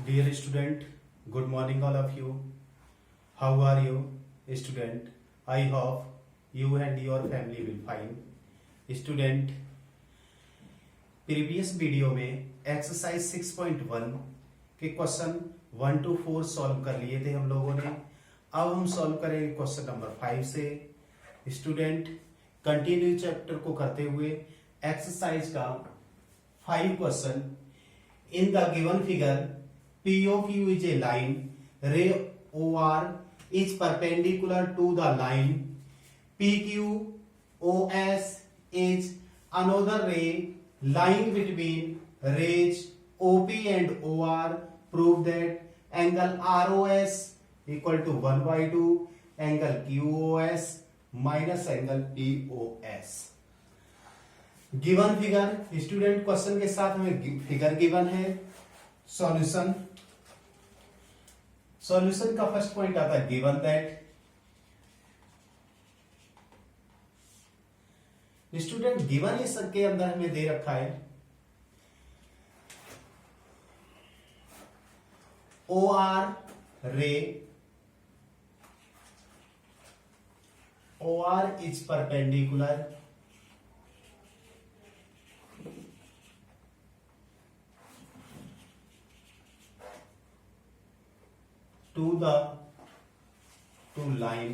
Dear student, good morning all of you. How are you, student? I hope you and your family will fine. Student, previous video में exercise 6.1 के question 1 to 4 solve कर लिए थे हम लोगों ने। अब हम सॉल्व करेंगे क्वेश्चन नंबर 5 से। स्टूडेंट, कंटिन्यू चैप्टर को करते हुए एक्सरसाइज का 5 question. In the given figure POQ is a line, ray OR is perpendicular to the line, PQOS is another ray lying between rays OP and OR. Prove that angle ROS equal to 1/2 angle QOS minus angle POS. Given figure, student question के साथ हमें figure given है। Solution का first point आता है given that. Student given इस के अंदर हमें दे रखा है OR is perpendicular to line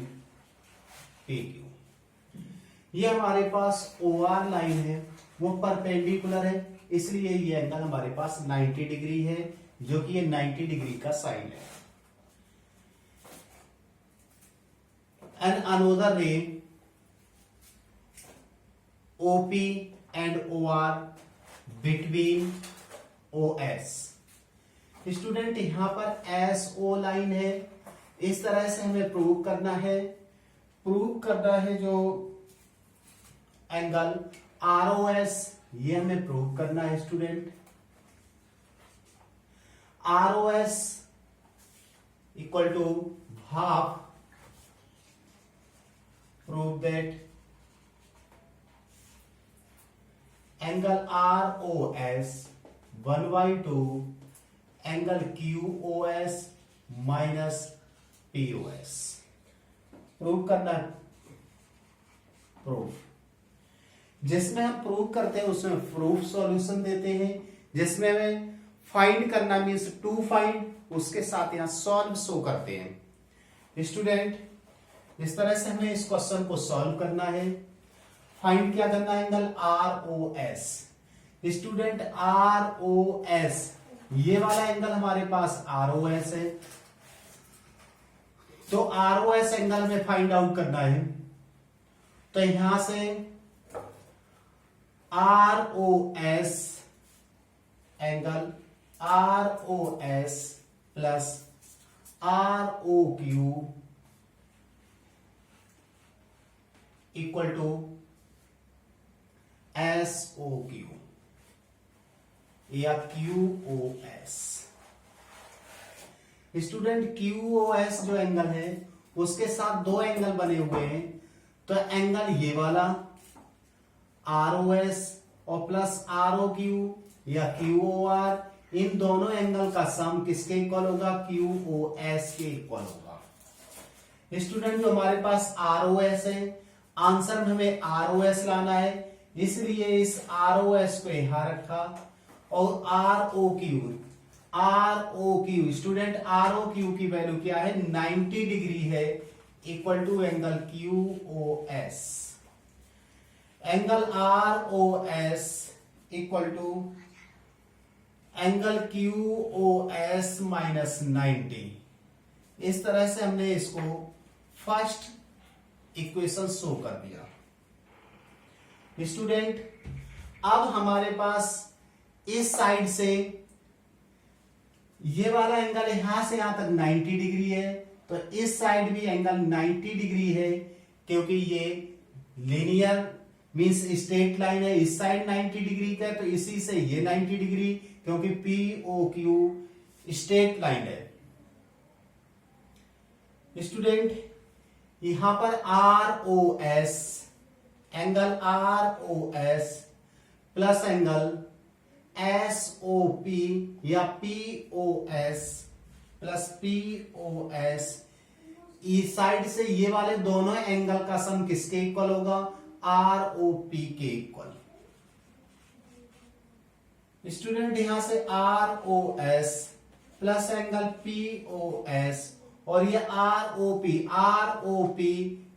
PQ। ये हमारे पास OR लाइन है, वो परपेंडिकुलर है, इसलिए ये एंगल हमारे पास 90 डिग्री है, जो कि ये 90 डिग्री का साइन है। एंड अनोदर रे OP and OR between OS। Student यहां पर SO लाइन है, इस तरह से हमें प्रूव करना है जो एंगल ROS, ये हमें प्रूव करना है student. ROS equal to half, prove that angle ROS 1/2 angle QOS minus POS। Prove करना, प्रूफ जिसमें हम प्रूव करते हैं उसमें प्रूफ सॉल्यूशन देते हैं, जिसमें हमें फाइंड करना मीन्स टू फाइंड, उसके साथ यहां सॉल्व शो करते हैं। स्टूडेंट इस तरह से हमें इस क्वेश्चन को सॉल्व करना है। फाइंड क्या करना है? Angle ROS। स्टूडेंट ROS, ये वाला एंगल हमारे पास ROS है, तो ROS एंगल में फाइंड आउट करना है। तो यहां से ROS angle ROS plus ROQ equal to SOQ या QOS। स्टूडेंट QOS जो एंगल है उसके साथ दो एंगल बने हुए हैं, तो एंगल ये वाला ROS और प्लस ROQ या QOR, इन दोनों एंगल का सम किसके इक्वल होगा? QOS के इक्वल होगा। स्टूडेंट जो हमारे पास ROS है, आंसर में हमें ROS लाना है, इसलिए इस ROS को यहां रखा और ROQ स्टूडेंट ROQ की वैल्यू क्या है? 90 डिग्री है, equal to angle QOS। Angle ROS equal to angle QOS minus 90। इस तरह से हमने इसको फर्स्ट इक्वेशन शो कर दिया। स्टूडेंट अब हमारे पास इस साइड से ये वाला एंगल यहां से यहां तक 90 डिग्री है, तो इस साइड भी एंगल 90 डिग्री है, क्योंकि ये लीनियर मींस स्ट्रेट लाइन है। इस साइड 90 डिग्री का, तो इसी से ये 90 डिग्री, क्योंकि POQ स्ट्रेट लाइन है। स्टूडेंट यहां पर angle ROS plus angle SOP या POS प्लस POS, इस साइड से ये वाले दोनों एंगल का सम किसके इक्वल होगा? ROP के इक्वल। स्टूडेंट यहां से ROS प्लस एंगल POS और ये ROP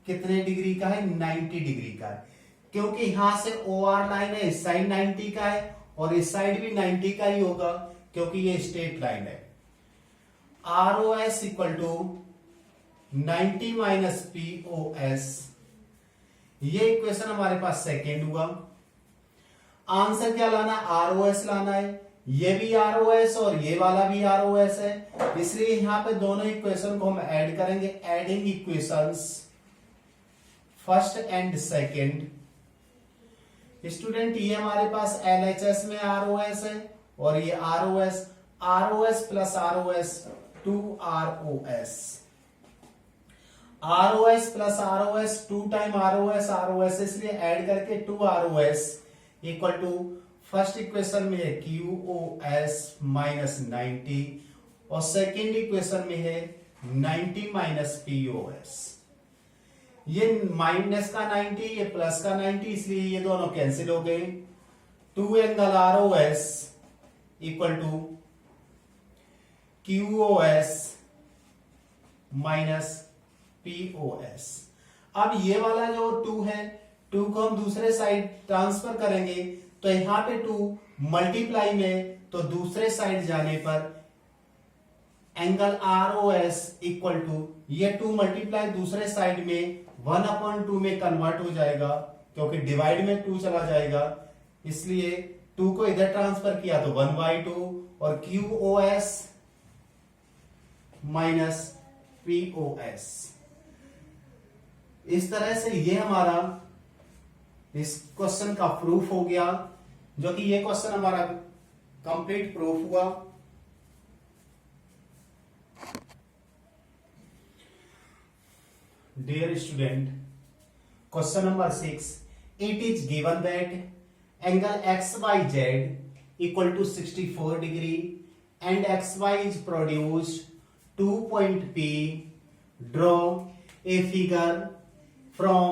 कितने डिग्री का है? 90 डिग्री का है, क्योंकि यहां से OR लाइन है, इस साइड 90 का है और इस साइड भी 90 का ही होगा क्योंकि ये स्ट्रेट लाइन है। ROS equal to 90 minus POS, ये इक्वेशन हमारे पास सेकेंड हुआ। आंसर क्या लाना है? ROS लाना है। ये भी ROS और ये वाला भी ROS है, इसलिए यहां पे दोनों इक्वेशन को हम ऐड करेंगे। Adding equations first and second. Student ये हमारे पास LHS में ROS है और ये ROS plus ROS 2ROS, ROS plus ROS 2 time ROS, इसलिए ऐड करके 2ROS equal to first equation में है QOS माइनस 90 और सेकेंड इक्वेशन में है 90 माइनस POS। ये माइनस का 90, ये प्लस का 90, इसलिए ये दोनों कैंसिल हो गए। 2 angle ROS equal to QOS minus POS। अब ये वाला जो 2 है, 2 को हम दूसरे साइड ट्रांसफर करेंगे तो यहां पे 2 मल्टीप्लाई में, तो दूसरे साइड जाने पर एंगल ROS इक्वल टू ये 2 मल्टीप्लाई दूसरे साइड में 1/2 में कन्वर्ट हो जाएगा, क्योंकि डिवाइड में 2 चला जाएगा, इसलिए 2 को इधर ट्रांसफर किया तो 1/2 और QOS माइनस POS। इस तरह से ये हमारा इस क्वेश्चन का प्रूफ हो गया, जो कि ये क्वेश्चन हमारा कंप्लीट प्रूफ हुआ। Dear student, question number 6, it is given that angle XYZ equal to 64 degree and XY is produced 2 point P. Draw a figure from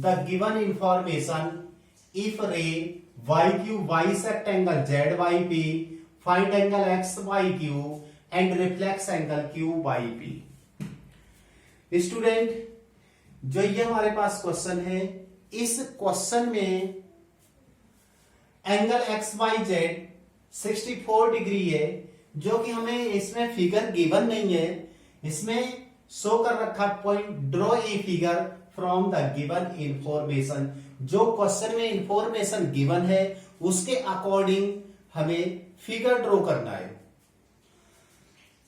the given information. If ray YQ bisect angle ZYP, find angle XYQ and reflex angle QYP. Student, जो ये हमारे पास question है, इस question में angle XYZ 64 degree है, जो कि हमें इसमें फिगर गिवन नहीं है, इसमें शो कर रखा point. Draw a figure from the given information, जो क्वेश्चन में इंफॉर्मेशन गिवन है उसके अकॉर्डिंग हमें फिगर ड्रॉ करना है।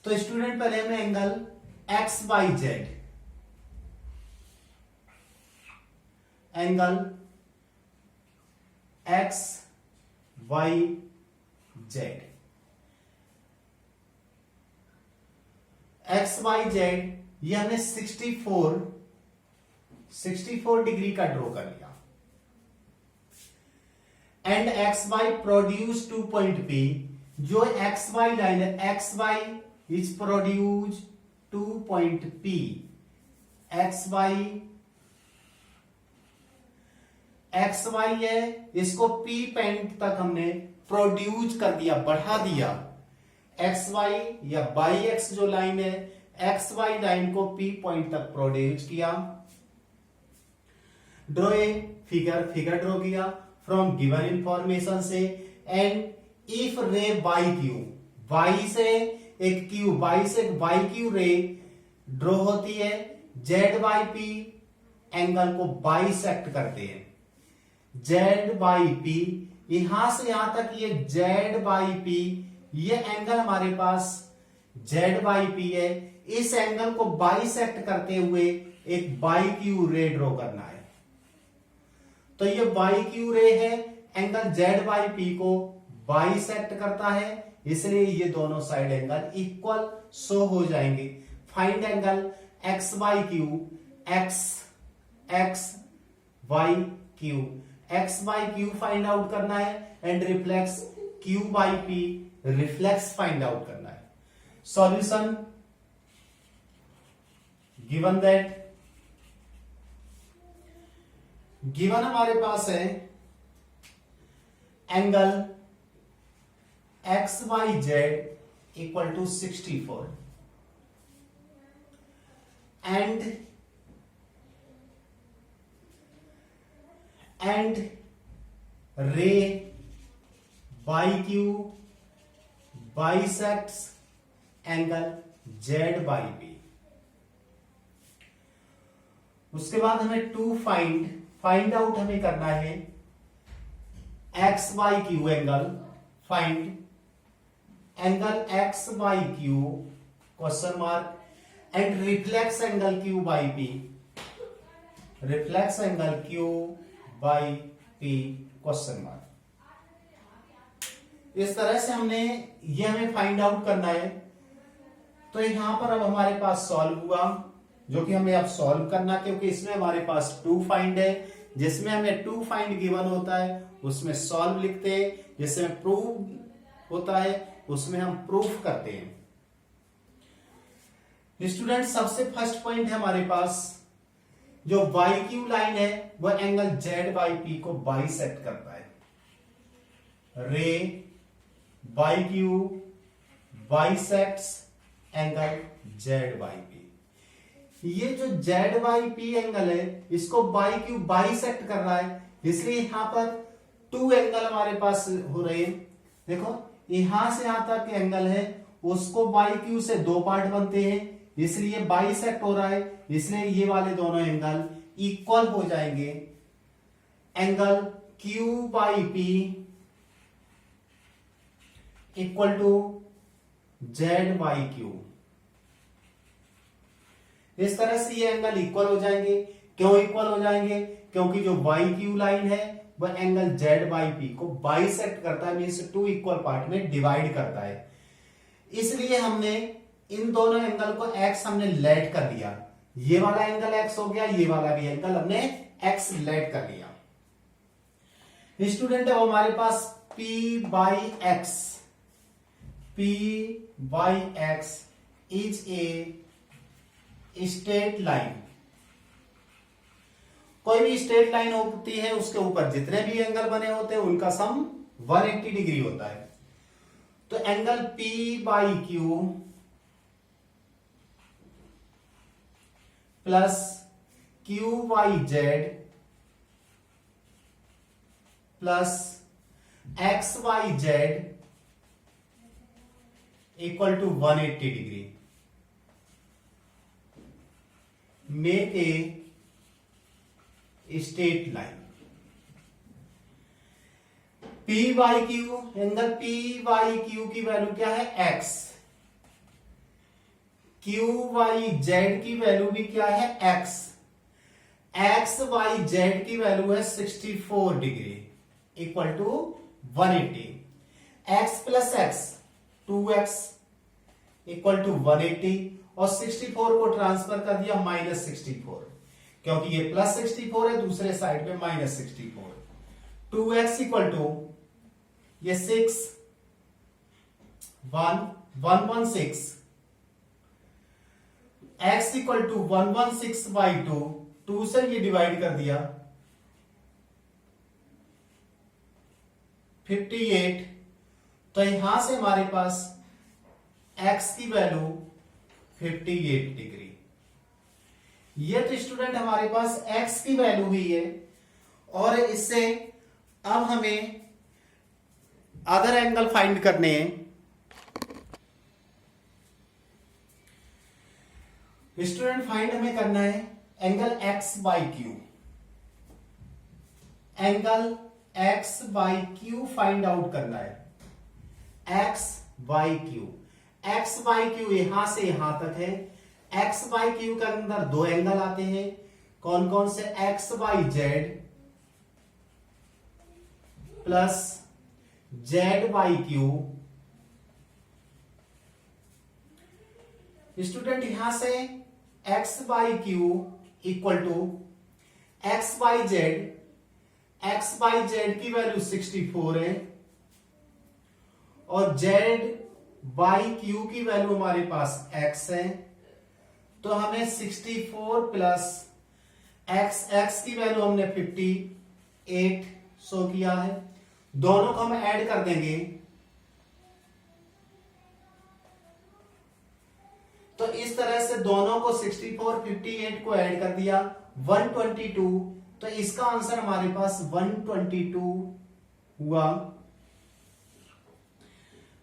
तो स्टूडेंट, पहले हमें एंगल XYZ, एंगल XYZ ये हमने 64 डिग्री का ड्रॉ कर लिया। And XY produce 2 point P, जो XY लाइन है, XY is produce 2 point P, XY है, इसको P पॉइंट तक हमने प्रोड्यूस कर दिया, बढ़ा दिया। XY या बाई एक्स जो लाइन है, XY लाइन को P पॉइंट तक प्रोड्यूस किया। ड्रॉ ए फिगर ड्रॉ किया फ्रॉम गिवन इंफॉर्मेशन से। एंड इफ रे बाई क्यू, वाई से एक क्यू, वाई से एक बाई क्यू रे ड्रॉ होती है, ZYP एंगल को बाइसेक्ट करते हैं। ZYP, यहां से यहां तक ये ZYP, ये एंगल हमारे पास ZYP है, इस एंगल को बाइसेक्ट करते हुए एक बाई क्यू रे ड्रॉ करना है। तो ये बाई क्यू रे है, एंगल ZYP को बाइसेक्ट करता है, इसलिए ये दोनों साइड एंगल इक्वल शो हो जाएंगे। Find angle XYQ find out करना है, and reflex Q by P reflex find out करना है। सॉल्यूशन गिवन दैट, गिवन हमारे पास है angle X Y Z equal to 64 and ray Y Q bisects angle Z Y B. उसके बाद हमें टू फाइंड आउट हमें करना है X Y Q angle, find angle X Y Q question mark and reflex angle Q by P, reflex angle Q by P question mark. इस तरह से हमें फाइंड आउट करना है। तो यहां पर अब हमारे पास सॉल्व हुआ, जो कि हमें अब सॉल्व करना, क्योंकि इसमें हमारे पास टू फाइंड है, जिसमें हमें टू फाइंड गिवन होता है उसमें सॉल्व लिखते हैं, जिसमें प्रूव होता है उसमें हम प्रूफ करते हैं। स्टूडेंट सबसे फर्स्ट पॉइंट है हमारे पास, जो वाई क्यू लाइन है वह एंगल जेड बाई पी को बाइसेक्ट करता है। रे Y Q bisects angle Z by P. ये जो जेड बाई पी एंगल है इसको बाई क्यू बाइसेक्ट कर रहा है, इसलिए यहां पर टू एंगल हमारे पास हो रहे हैं। देखो यहां से यहां तक एंगल है, उसको बाई क्यू से दो पार्ट बनते हैं, इसलिए बाइसेक्ट हो रहा है, इसलिए ये वाले दोनों एंगल इक्वल हो जाएंगे। Angle Q by P equal to Z by Q. इस तरह से ये एंगल इक्वल हो जाएंगे। क्यों इक्वल हो जाएंगे? क्योंकि जो बाई क्यू लाइन है वह एंगल जेड बाई पी को बाइसेक्ट करता है, मींस टू इक्वल पार्ट में डिवाइड करता है। इसलिए हमने इन दोनों एंगल को एक्स हमने लेट कर दिया। ये वाला एंगल एक्स हो गया, ये वाला भी एंगल हमने एक्स लेट कर लिया। स्टूडेंट अब हमारे पास P Y X is a straight line. कोई भी स्ट्रेट लाइन होती है उसके ऊपर जितने भी एंगल बने होते हैं उनका सम 180 डिग्री होता है। तो angle P by Q plus Q by Z plus x by Z equal to 180 degree make a straight line. P by Q, angle P by Q की वैल्यू क्या है? x। Q बाई जेड की value भी क्या है? x। x by Z की value है 64 degree equal to 180। x plus x 2x equal to 180 और 64 को ट्रांसफर कर दिया -64, क्योंकि ये प्लस 64 है, दूसरे साइड पे -64। 2x इक्वल टू ये 6 116, x इक्वल टू 116 बाई 2 से ये डिवाइड कर दिया 58। तो यहां से हमारे पास x की वैल्यू 58 डिग्री। ये तो स्टूडेंट हमारे पास x की वैल्यू हुई है, और इससे अब हमें अदर एंगल फाइंड करने हैं। स्टूडेंट फाइंड हमें करना है angle x by Q. Angle x by Q find out करना है। x by Q, x by Q यहां से यहां तक है। x बाई क्यू के अंदर दो एंगल आते हैं, कौन कौन से? x by Z plus Z by Q. Student यहां से x by Q equal to x by Z. x by Z की वैल्यू 64 है, और जेड बाई क्यू की वैल्यू हमारे पास x है, तो हमें 64 प्लस x की वैल्यू हमने 58 शो किया है। दोनों को हम ऐड कर देंगे तो इस तरह से दोनों को 64 58 को ऐड कर दिया 122, तो इसका आंसर हमारे पास 122 हुआ।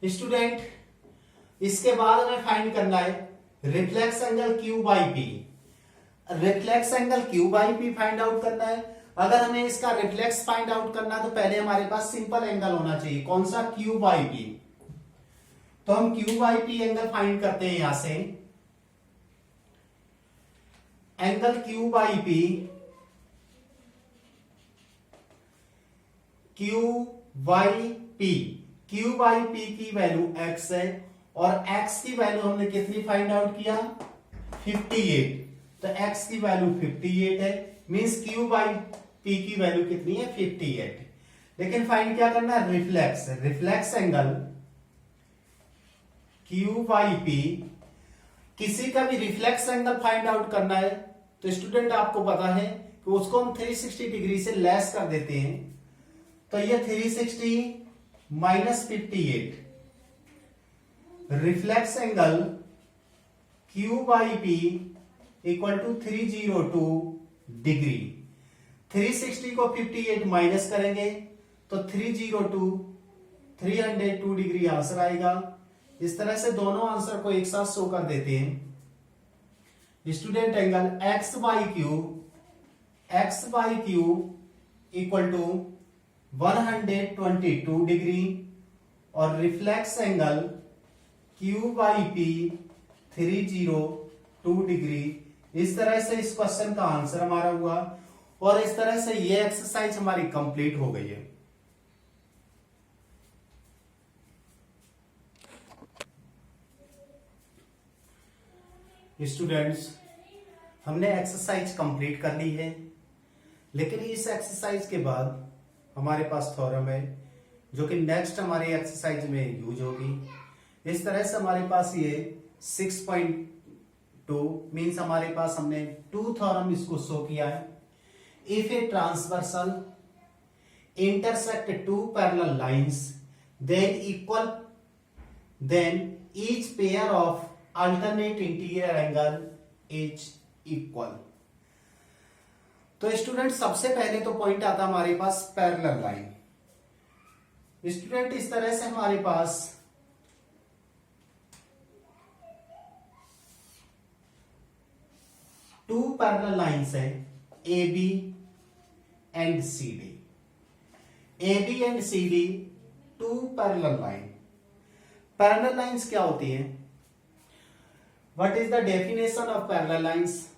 स्टूडेंट, इसके बाद हमें फाइंड करना है reflex angle Q by P. Reflex angle Q by P find out करना है। अगर हमें इसका रिफ्लेक्स फाइंड आउट करना तो पहले हमारे पास सिंपल एंगल होना चाहिए। कौन सा? Q by P. तो हम Q by P angle find करते हैं। यहां से angle Q by P, Q by P, Q by P की वैल्यू x है और x की वैल्यू हमने कितनी फाइंड आउट किया? 58। तो x की वैल्यू 58 है, मींस Q बाई पी की वैल्यू कितनी है? 58। लेकिन फाइंड क्या करना है? Reflex. Reflex angle Q by P, किसी का भी रिफ्लेक्स एंगल फाइंड आउट करना है तो स्टूडेंट आपको पता है कि उसको हम 360 डिग्री से लेस कर देते हैं। तो ये 360 minus 58, reflex angle Q by P equal to 302 degree. 360 को 58 माइनस करेंगे तो 302 डिग्री आंसर आएगा। इस तरह से दोनों आंसर को एक साथ शो कर देते हैं। Student, angle x by Q equal to 122 degree और reflex angle Q by P 302 degree. इस तरह से इस क्वेश्चन का आंसर हमारा हुआ और इस तरह से ये एक्सरसाइज हमारी कंप्लीट हो गई है। स्टूडेंट्स, हमने एक्सरसाइज कंप्लीट कर ली है, लेकिन इस एक्सरसाइज के बाद हमारे पास थ्योरम है जो कि नेक्स्ट हमारी एक्सरसाइज में यूज होगी। इस तरह से हमारे पास ये 6.2 मींस हमारे पास हमने 2 थ्योरम इसको शो किया है। If a transversal intersect 2 parallel lines then each pair of alternate interior angle is equal। तो स्टूडेंट, सबसे पहले तो पॉइंट आता हमारे पास पैरेलल लाइन। स्टूडेंट, इस तरह से हमारे पास टू पैरेलल लाइंस है, A B and C D. A B and C D, two parallel line. Parallel lines क्या होती हैं? What is the definition of parallel lines?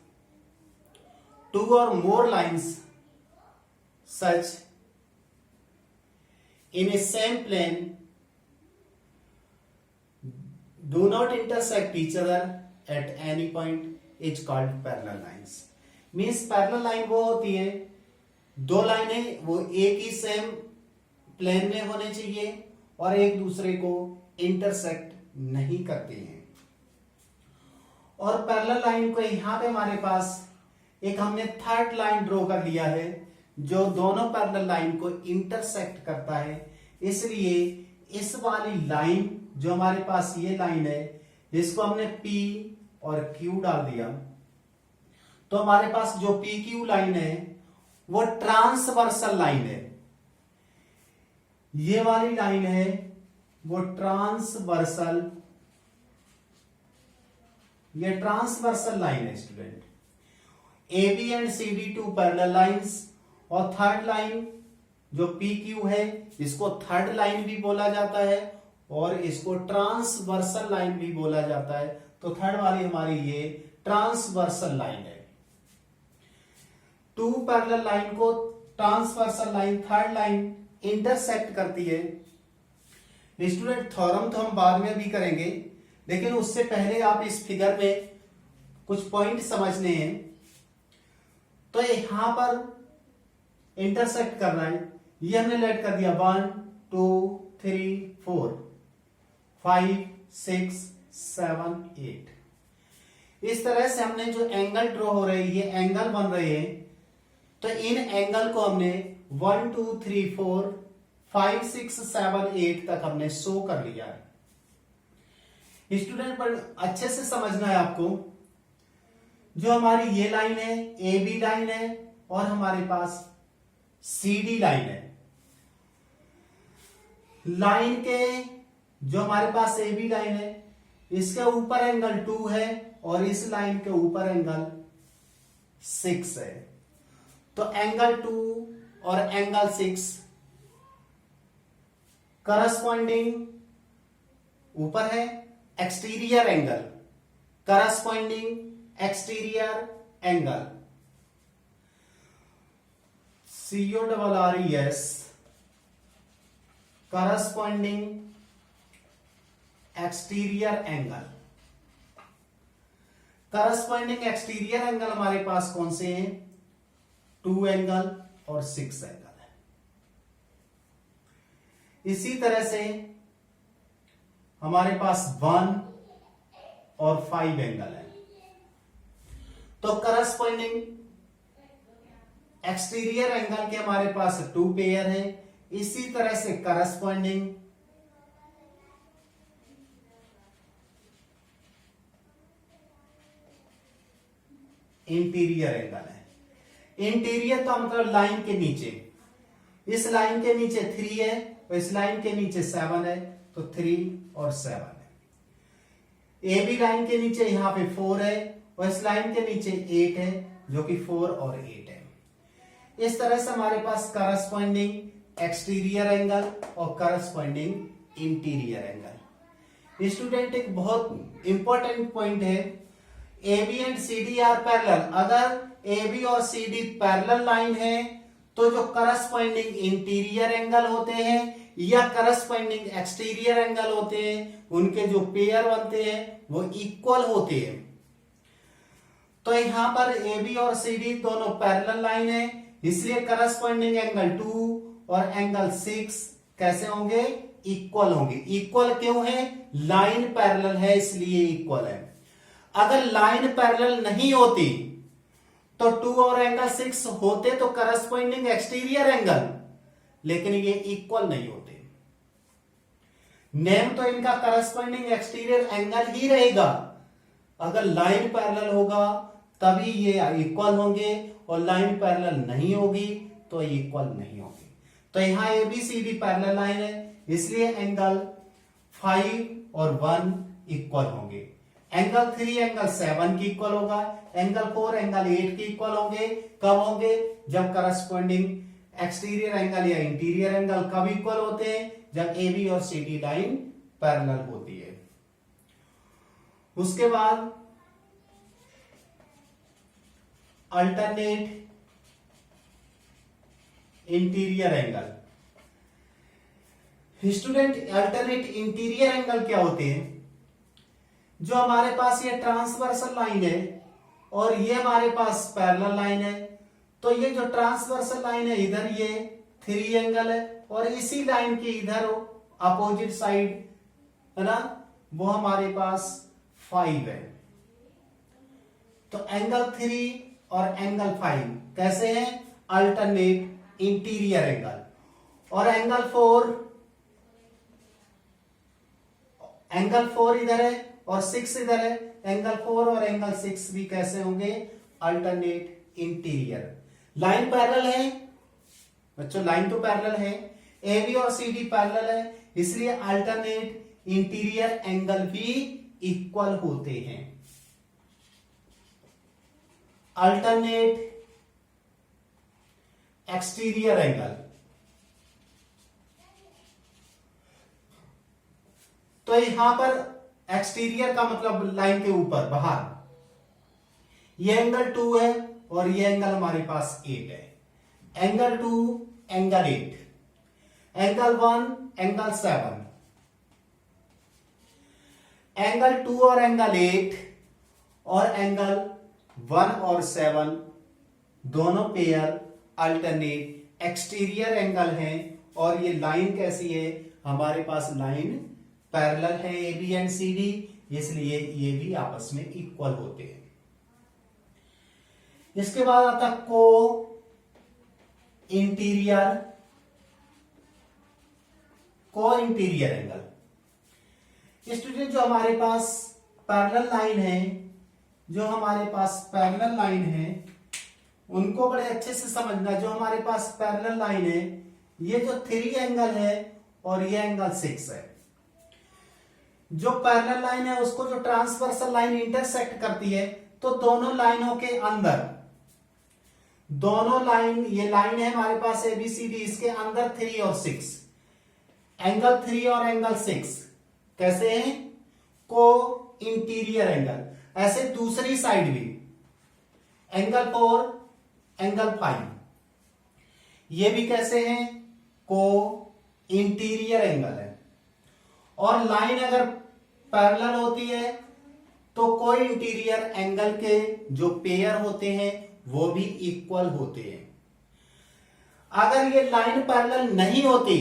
Two or more lines such in a same plane do not intersect each other at any point is called parallel lines। Means parallel line वो होती है, दो लाइनें वो एक ही same plane में होने चाहिए और एक दूसरे को इंटरसेक्ट नहीं करती हैं। और पैरेलल लाइन को यहां पे हमारे पास एक हमने थर्ड लाइन ड्रॉ कर लिया है जो दोनों पैरेलल लाइन को इंटरसेक्ट करता है। इसलिए इस वाली लाइन जो हमारे पास ये लाइन है, इसको हमने P और Q डाल दिया, तो हमारे पास जो PQ लाइन है वो ट्रांसवर्सल लाइन है। ये वाली लाइन है वो ट्रांसवर्सल, ये ट्रांसवर्सल लाइन है student. A B and C D two parallel lines और थर्ड लाइन जो पी क्यू है इसको थर्ड लाइन भी बोला जाता है और इसको ट्रांसवर्सल लाइन भी बोला जाता है। तो थर्ड वाली हमारी ये ट्रांसवर्सल लाइन है। टू पैरेलल लाइन को transversal line, third line intersect करती है। स्टूडेंट, थ्योरम तो हम बाद में भी करेंगे, लेकिन उससे पहले आप इस फिगर में कुछ पॉइंट समझने हैं। तो यहां पर इंटरसेक्ट करना है, ये हमने लेट कर दिया 1 2 3 4। 5, 6, 7, 8। इस तरह से हमने जो एंगल ड्रॉ हो रहे हैं, ये एंगल बन रहे हैं, तो इन एंगल को हमने 1, 2, 3, 4, 5, 6, 7, 8 तक हमने शो कर लिया है। स्टूडेंट पर अच्छे से समझना है आपको, जो हमारी ये लाइन है ए बी लाइन है और हमारे पास सी डी लाइन है। लाइन के जो हमारे पास ए बी लाइन है, इसके ऊपर एंगल 2 है और इस लाइन के ऊपर एंगल 6 है। तो एंगल 2 और एंगल 6 करस्पॉन्डिंग ऊपर है, exterior angle, corresponding exterior angle, CORRES, corresponding exterior angle. Corresponding exterior angle हमारे पास कौन से हैं? 2 एंगल और 6 एंगल है। इसी तरह से हमारे पास 1 और 5 एंगल है। तो करस्पॉन्डिंग एक्सटीरियर एंगल के हमारे पास 2 पेयर है। इसी तरह से करस्पॉन्डिंग इंटीरियर एंगल है। इंटीरियर का मतलब लाइन के नीचे, इस लाइन के नीचे 3 है और इस लाइन के नीचे 7 है, तो 3 और 7 है। ए बी लाइन के नीचे यहां पे 4 है और इस लाइन के नीचे 8 है, जो कि 4 और 8 है। इस तरह से हमारे पास करस्पॉन्डिंग एक्सटीरियर एंगल और करस्पॉन्डिंग इंटीरियर एंगल। स्टूडेंट एक बहुत इंपॉर्टेंट पॉइंट है, A B and C D are parallel. अगर ए बी और सी डी पैरेलल लाइन है तो जो करस्पॉन्डिंग इंटीरियर एंगल होते हैं या करस्पॉन्डिंग एक्सटीरियर एंगल होते हैं, उनके जो पेयर बनते हैं वो इक्वल होते हैं। तो यहां पर ए बी और सी डी दोनों पैरेलल लाइन है, इसलिए करस्पॉन्डिंग एंगल 2 और एंगल 6 कैसे होंगे? इक्वल होंगे। इक्वल क्यों है? लाइन पैरेलल है इसलिए इक्वल है। अगर लाइन पैरेलल नहीं होती तो 2 और एंगल 6 होते तो करस्पॉन्डिंग एक्सटीरियर एंगल, लेकिन ये इक्वल नहीं होते। नेम तो इनका करस्पॉन्डिंग एक्सटीरियर एंगल ही रहेगा। अगर लाइन पैरेलल होगा तभी ये इक्वल होंगे और लाइन पैरेलल नहीं होगी तो इक्वल नहीं होगी। तो यहां A B C D parallel line है, इसलिए एंगल 5 और 1 इक्वल होंगे। एंगल 3 एंगल 7 की इक्वल होगा, एंगल 4 एंगल 8 की इक्वल होंगे। कब होंगे? जब करस्पॉन्डिंग एक्सटीरियर एंगल या इंटीरियर एंगल कब इक्वल होते हैं? जब ए बी और सी डी लाइन पैरेलल होती है। उसके बाद alternate interior angle. Student alternate interior angle क्या होते हैं? जो हमारे पास ये ट्रांसवर्सल लाइन है और ये हमारे पास पैरेलल लाइन है, तो ये जो ट्रांसवर्सल लाइन है इधर ये 3 एंगल है और इसी लाइन के इधर अपोजिट साइड है ना, वो हमारे पास 5 है। तो एंगल 3 और एंगल 5 कैसे हैं? Alternate interior angle. और एंगल 4 इधर है और 6 इधर है, एंगल 4 और एंगल 6 भी कैसे होंगे? Alternate interior. लाइन पैरेलल है बच्चों, लाइन तो पैरेलल है, ए बी और सी डी पैरेलल है, इसलिए अल्टरनेट इंटीरियर एंगल भी इक्वल होते हैं। अल्टरनेट एक्सटीरियर एंगल, तो यहां पर एक्सटीरियर का मतलब लाइन के ऊपर बाहर, ये एंगल 2 है और ये एंगल हमारे पास 8 है। Angle 2 angle 8, angle 1 angle 7, angle 2 और एंगल 8 और एंगल 1 और 7 दोनों पेयर अल्टरनेट एक्सटीरियर एंगल हैं। और ये लाइन कैसी है? हमारे पास लाइन पैरेलल है A B and C D, इसलिए ये भी आपस में इक्वल होते हैं। इसके बाद आता को इंटीरियर एंगल। स्टूडेंट जो हमारे पास पैरेलल लाइन है, उनको बड़े अच्छे से समझना। जो हमारे पास पैरेलल लाइन है, ये जो 3 एंगल है और ये एंगल 6 है। जो पैरेलल लाइन है उसको जो ट्रांसवर्सल लाइन इंटरसेक्ट करती है, तो दोनों लाइनों के अंदर, ये लाइन है हमारे पास ABCD, इसके अंदर 3 और 6, एंगल 3 और एंगल 6 कैसे हैं? को इंटीरियर एंगल। ऐसे दूसरी साइड भी एंगल 4, एंगल 5, ये भी कैसे हैं? को इंटीरियर एंगल है। और लाइन अगर पैरेलल होती है तो को इंटीरियर एंगल के जो पेयर होते हैं वो भी इक्वल होते हैं। अगर ये लाइन पैरेलल नहीं होती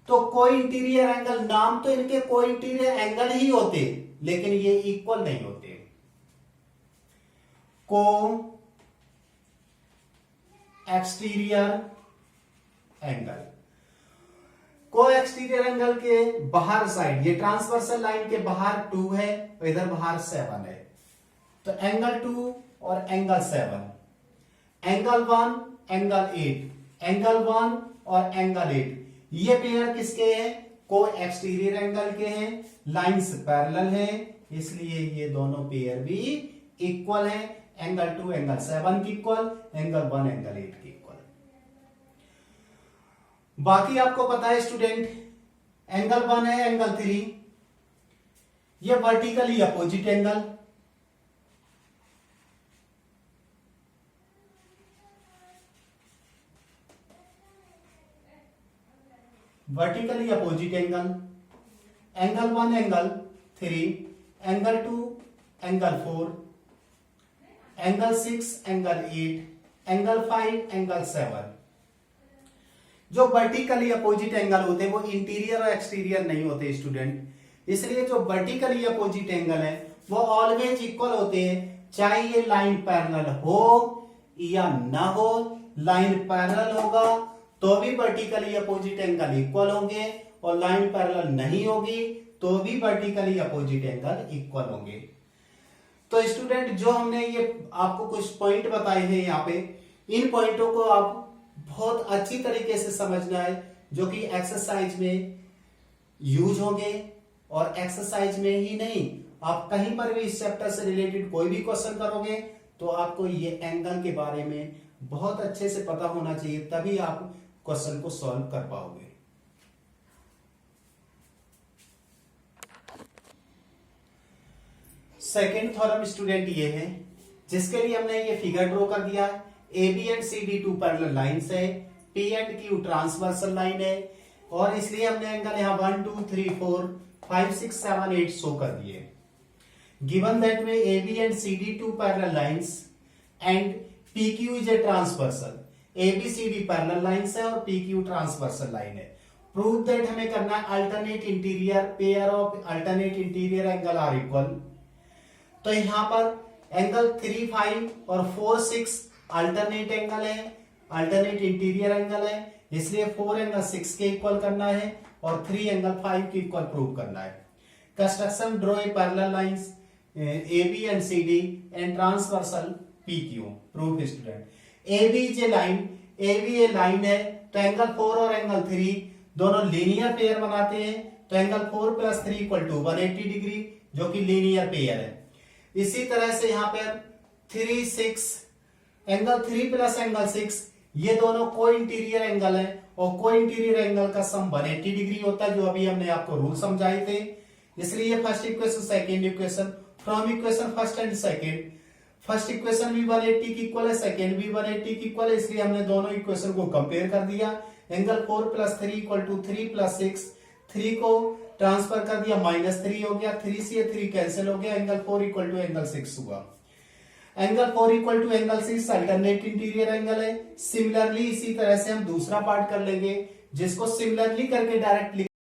तो को इंटीरियर एंगल, नाम तो इनके को इंटीरियर एंगल ही होते, लेकिन ये इक्वल नहीं होते। को एक्सटीरियर एंगल, को एक्सटीरियर एंगल के बाहर साइड, ये ट्रांसवर्सल लाइन के बाहर 2 है और इधर बाहर 7 है, तो एंगल 2 और एंगल 7, एंगल 1, एंगल 8, एंगल 1 और एंगल 8, ये पेयर किसके हैं? को एक्सटीरियर एंगल के हैं। लाइंस पैरेलल हैं, इसलिए ये दोनों पेयर भी इक्वल हैं। एंगल 2 एंगल 7 की इक्वल, एंगल 1 एंगल 8 की इक्वल। बाकी आपको पता है स्टूडेंट, एंगल 1 है एंगल 3, ये vertically opposite angle, vertically opposite angle, angle 1 angle 3, angle 2 angle 4, angle 6 angle 8, angle 5 angle 7। जो वर्टिकली अपोजिट एंगल होते हैं वो इंटीरियर और एक्सटीरियर नहीं होते स्टूडेंट, इसलिए जो वर्टिकली अपोजिट एंगल है वो ऑलवेज इक्वल होते हैं, चाहे ये लाइन पैरेलल हो या ना हो। लाइन पैरेलल होगा तो भी वर्टिकली अपोजिट एंगल इक्वल होंगे, और लाइन पैरेलल नहीं होगी तो भी वर्टिकली अपोजिट एंगल इक्वल होंगे। तो स्टूडेंट जो हमने ये आपको कुछ पॉइंट बताए हैं यहाँ पे, इन पॉइंटों को आप बहुत अच्छी तरीके से समझना है, जो कि एक्सरसाइज में यूज होंगे। और एक्सरसाइज में ही नहीं, आप कहीं पर भी इस चैप्टर से रिलेटेड कोई भी क्वेश्चन करोगे तो आपको ये एंगल के बारे में बहुत अच्छे से पता होना चाहिए, तभी आप क्वेश्चन को सॉल्व कर पाओगे। सेकेंड थ्योरम स्टूडेंट ये है, जिसके लिए हमने ये फिगर ड्रॉ कर दिया है। A B and C D 2 parallel lines है, P and Q transversal line है, और इसलिए हमने एंगल यहां 1 2 3 4 5 6 7 8 शो कर दिए। गिवन दैट में A B and C D 2 parallel lines and P Q is a transversal, A B C D parallel lines है और पी क्यू ट्रांसवर्सल लाइन है। प्रूव दैट हमें करना है alternate interior, pair of alternate interior angle are equal. तो यहां पर angle 3 5 और 4 6 अल्टरनेट एंगल है, अल्टरनेट इंटीरियर एंगल है, इसलिए 4 एंगल 6 के इक्वल करना है और 3 एंगल 5 के इक्वल प्रूव करना है। Construction draw a parallel lines A B and C D and transversal P Q. Proof student, A B is a line, A B a line है, तो एंगल 4 और एंगल 3 दोनों लीनियर पेयर बनाते हैं, तो angle 4 + 3 = 180 degree, जो कि linear pair है। इसी तरह से यहाँ पर 3 6 एंगल 3 + एंगल 6, ये दोनों को इंटीरियर एंगल है, और को इंटीरियर एंगल का सम 180 डिग्री होता है, जो अभी हमने आपको रूल समझाए थे। इसलिए first equation second equation, from equation first and second, first equation भी 180 की इक्वल है, सेकेंड भी 180 की इक्वल है, इसलिए हमने दोनों इक्वेशन को कंपेयर कर दिया। एंगल 4 + 3 = 3 + 6, 3 को ट्रांसफर कर दिया, -3 हो गया, 3 से 3 कैंसिल हो गया, एंगल 4 = एंगल 6 हुआ। Angle 4 = angle 6 alternate interior angle है। सिमिलरली इसी तरह से हम दूसरा पार्ट कर लेंगे, जिसको सिमिलरली करके डायरेक्ट लिख